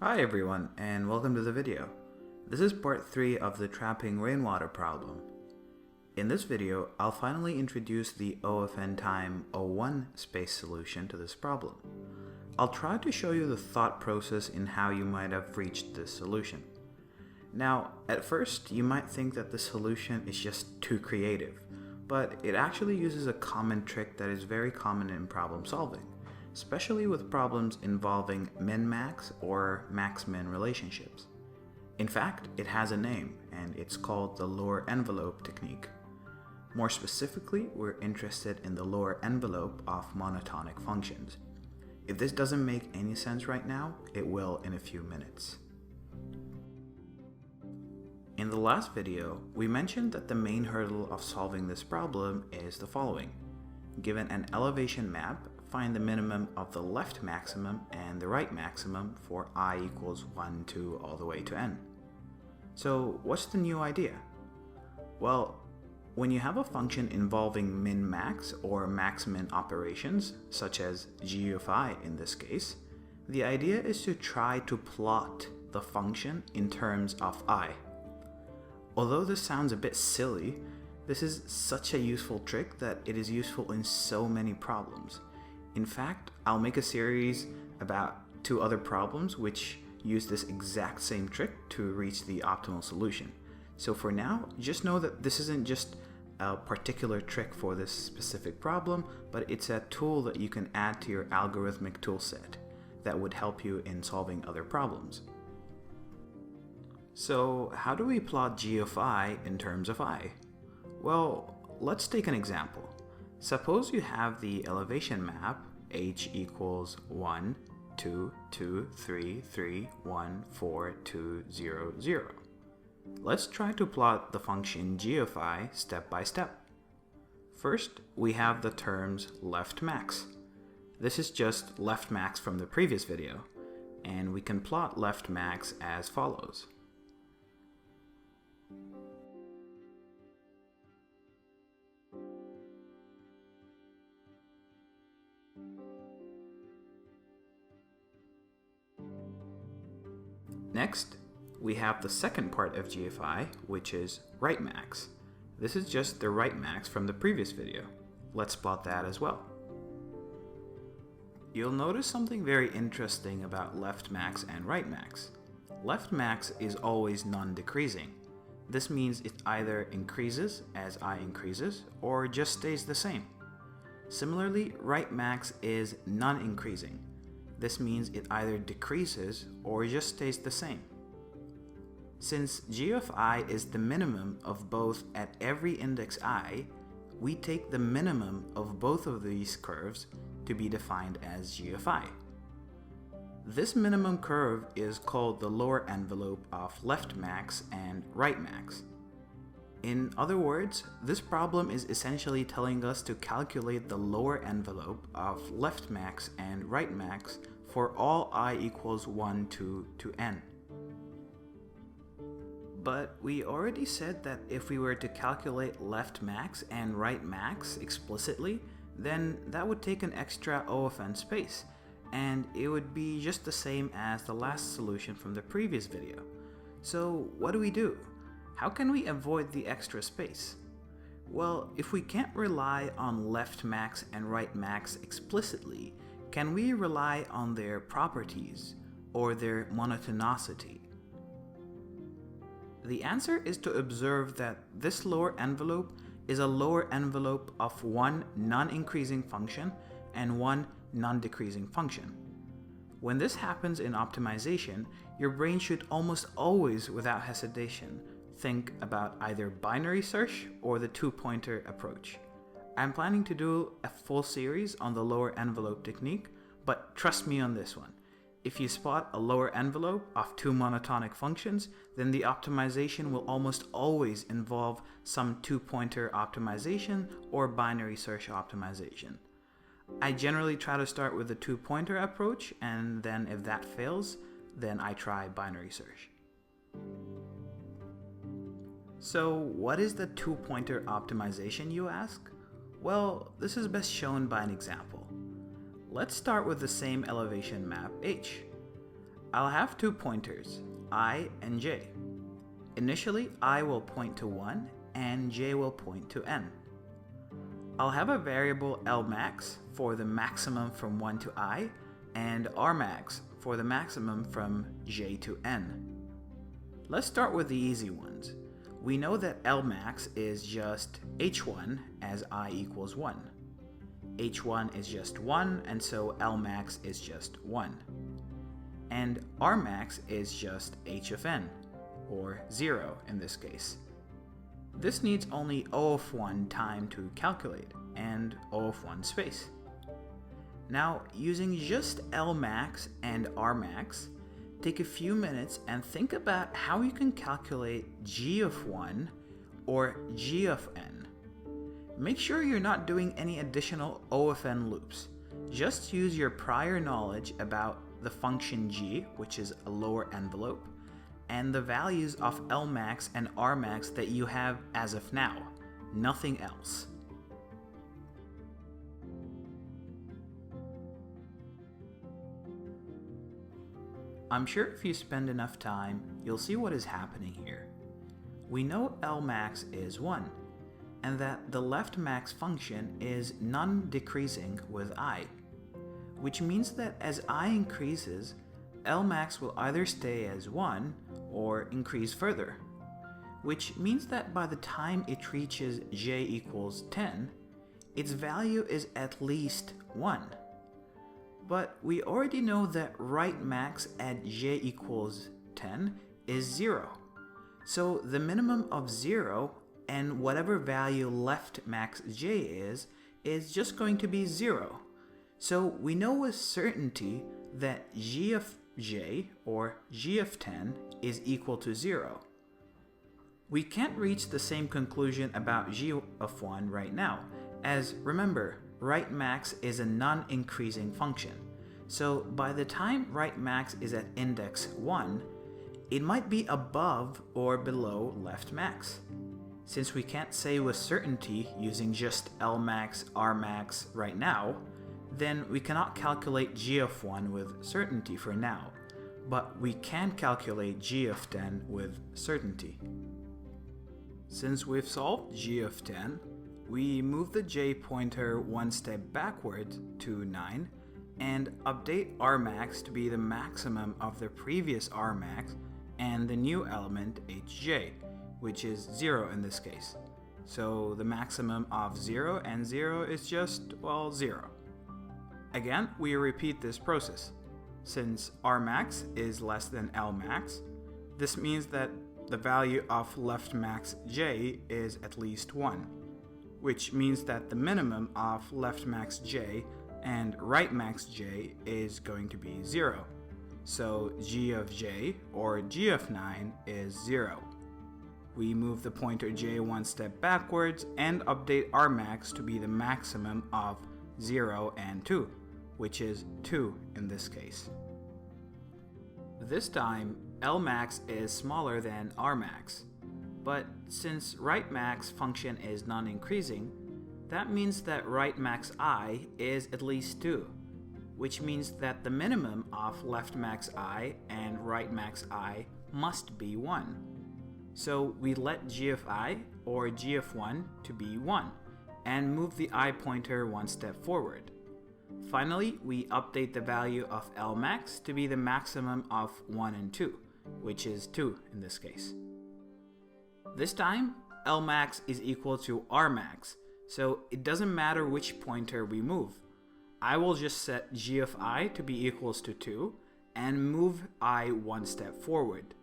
Hi everyone, and welcome to the video. This is part 3 of the trapping rainwater problem. In this video, I'll finally introduce the OFN time 01 space solution to this problem. I'll try to show you the thought process in how you might have reached this solution. Now, at first, you might think that the solution is just too creative, but it actually uses a common trick that is very common in problem solving, especially with problems involving min-max or max-min relationships. In fact, it has a name, and it's called the lower envelope technique. More specifically, we're interested in the lower envelope of monotonic functions. If this doesn't make any sense right now, it will in a few minutes. In the last video, we mentioned that the main hurdle of solving this problem is the following. Given an elevation map, find the minimum of the left maximum and the right maximum for I equals 1, 2, all the way to n. So what's the new idea? Well, when you have a function involving min-max or max-min operations, such as g of I in this case, the idea is to try to plot the function in terms of I. Although this sounds a bit silly, this is such a useful trick that it is useful in so many problems. In fact, I'll make a series about 2 other problems which use this exact same trick to reach the optimal solution. So for now, just know that this isn't just a particular trick for this specific problem, but it's a tool that you can add to your algorithmic toolset that would help you in solving other problems. So how do we plot g of I in terms of I? Well, let's take an example. Suppose you have the elevation map h equals 1, 2, 2, 3, 3, 1, 4, 2, 0, 0. Let's try to plot the function g of I step by step. First, we have the terms left max. This is just left max from the previous video, and we can plot left max as follows. Next, we have the second part of g of I, which is right max. This is just the right max from the previous video. Let's plot that as well. You'll notice something very interesting about left max and right max. Left max is always non-decreasing. This means it either increases as I increases or just stays the same. Similarly, right max is non-increasing. This means it either decreases or just stays the same. Since g of I is the minimum of both at every index I, we take the minimum of both of these curves to be defined as g of I. This minimum curve is called the lower envelope of left max and right max. In other words, this problem is essentially telling us to calculate the lower envelope of left max and right max for all I equals 1, 2 to n. But we already said that if we were to calculate left max and right max explicitly, then that would take an extra OFN space, and it would be just the same as the last solution from the previous video. So what do? How can we avoid the extra space? Well, if we can't rely on left max and right max explicitly, can we rely on their properties or their monotonicity? The answer is to observe that this lower envelope is a lower envelope of one non-increasing function and one non-decreasing function. When this happens in optimization, your brain should almost always, without hesitation, think about either binary search or the 2-pointer approach. I'm planning to do a full series on the lower envelope technique, but trust me on this one. If you spot a lower envelope of 2 monotonic functions, then the optimization will almost always involve some 2-pointer optimization or binary search optimization. I generally try to start with the 2-pointer approach, and then if that fails, then I try binary search. So what is the 2-pointer optimization, you ask? Well, this is best shown by an example. Let's start with the same elevation map H. I'll have two pointers, I and j. Initially, I will point to 1 and j will point to n. I'll have a variable Lmax for the maximum from 1 to I and Rmax for the maximum from j to n. Let's start with the easy ones. We know that Lmax is just h1 as I equals 1. h1 is just 1, and so Lmax is just 1. And Rmax is just h of n, or 0 in this case. This needs only O of 1 time to calculate, and O of 1 space. Now, using just Lmax and Rmax, take a few minutes and think about how you can calculate g of 1 or g of n. Make sure you're not doing any additional O of n loops. Just use your prior knowledge about the function g, which is a lower envelope, and the values of Lmax and Rmax that you have as of now, nothing else. I'm sure if you spend enough time, you'll see what is happening here. We know Lmax is 1, and that the left max function is non-decreasing with I, which means that as I increases, Lmax will either stay as 1 or increase further, which means that by the time it reaches j equals 10, its value is at least 1. But we already know that right max at j equals 10 is 0. So the minimum of 0 and whatever value left max j is just going to be 0. So we know with certainty that g of j, or g of 10, is equal to 0. We can't reach the same conclusion about g of 1 right now, as remember, right max is a non-increasing function. So by the time right max is at index 1, it might be above or below left max. Since we can't say with certainty using just Lmax, Rmax right now, then we cannot calculate g of 1 with certainty for now, but we can calculate g of 10 with certainty. Since we've solved g of 10, we move the j pointer one step backward to 9 and update Rmax to be the maximum of the previous Rmax and the new element hj, which is 0 in this case. So the maximum of 0 and 0 is just, well, 0. Again, we repeat this process. Since Rmax is less than Lmax, this means that the value of left max j is at least 1, which means that the minimum of left max j and right max j is going to be 0. So g of j, or g of 9, is 0. We move the pointer j one step backwards and update Rmax to be the maximum of 0 and 2, which is 2 in this case. This time, Lmax is smaller than Rmax, but since right max function is non-increasing, that means that right max I is at least 2, which means that the minimum of left max I and right max I must be 1. So we let g of I, or g of 1, to be 1, and move the I pointer one step forward. Finally, we update the value of Lmax to be the maximum of 1 and 2, which is 2 in this case. This time, Lmax is equal to Rmax, so it doesn't matter which pointer we move. I will just set g of I to be equals to 2 and move I one step forward.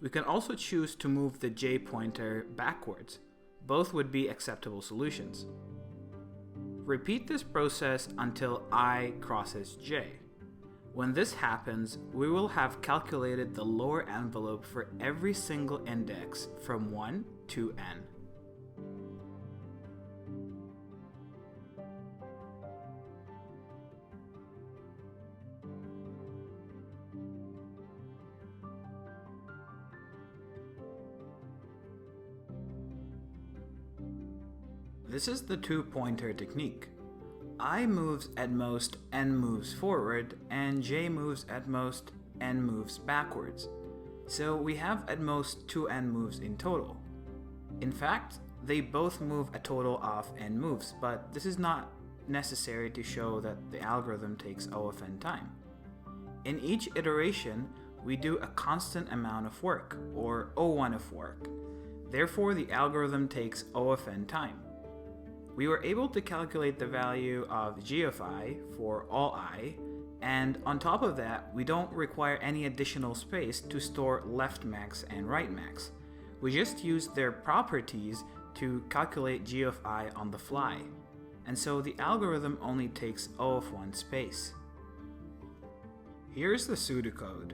We can also choose to move the j pointer backwards. Both would be acceptable solutions. Repeat this process until I crosses j. When this happens, we will have calculated the lower envelope for every single index from 1 to n. This is the two-pointer technique. I moves at most n moves forward, and j moves at most n moves backwards. So we have at most 2 n moves in total. In fact, they both move a total of n moves, but this is not necessary to show that the algorithm takes O of n time. In each iteration, we do a constant amount of work, or O1 of work. Therefore, the algorithm takes O of n time. We were able to calculate the value of g of I for all I, and on top of that, we don't require any additional space to store left max and right max. We just use their properties to calculate g of I on the fly, and so the algorithm only takes O of 1 space. Here's the pseudocode.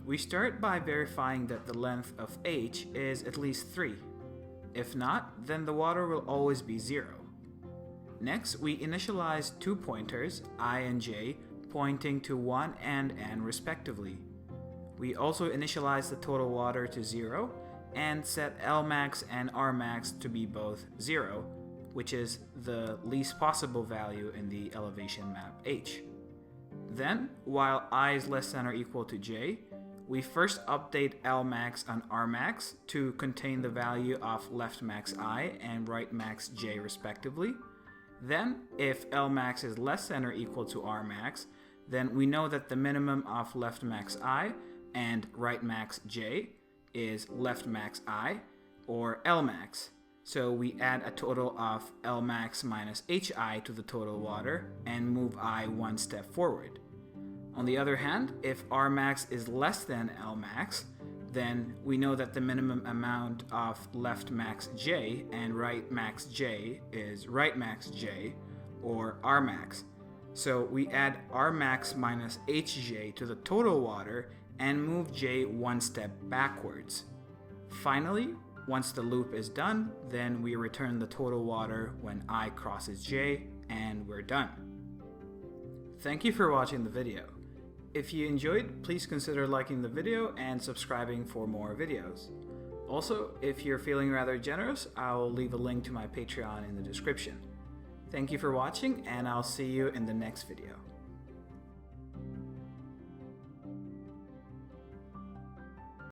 We start by verifying that the length of h is at least 3. If not, then the water will always be 0. Next, we initialize 2 pointers, I and j, pointing to 1 and n respectively. We also initialize the total water to 0, and set Lmax and Rmax to be both 0, which is the least possible value in the elevation map h. Then, while I is less than or equal to j, we first update Lmax and Rmax to contain the value of left max I and right max j respectively. Then, if Lmax is less than or equal to Rmax, then we know that the minimum of left max I and right max j is left max I, or Lmax. So we add a total of Lmax minus hi to the total water and move I one step forward. On the other hand, if Rmax is less than Lmax, then we know that the minimum amount of left max j and right max j is right max j, or Rmax. So we add Rmax minus hj to the total water and move j one step backwards. Finally, once the loop is done, then we return the total water when I crosses j, and we're done. Thank you for watching the video. If you enjoyed, please consider liking the video and subscribing for more videos. Also, if you're feeling rather generous, I'll leave a link to my Patreon in the description. Thank you for watching, and I'll see you in the next video.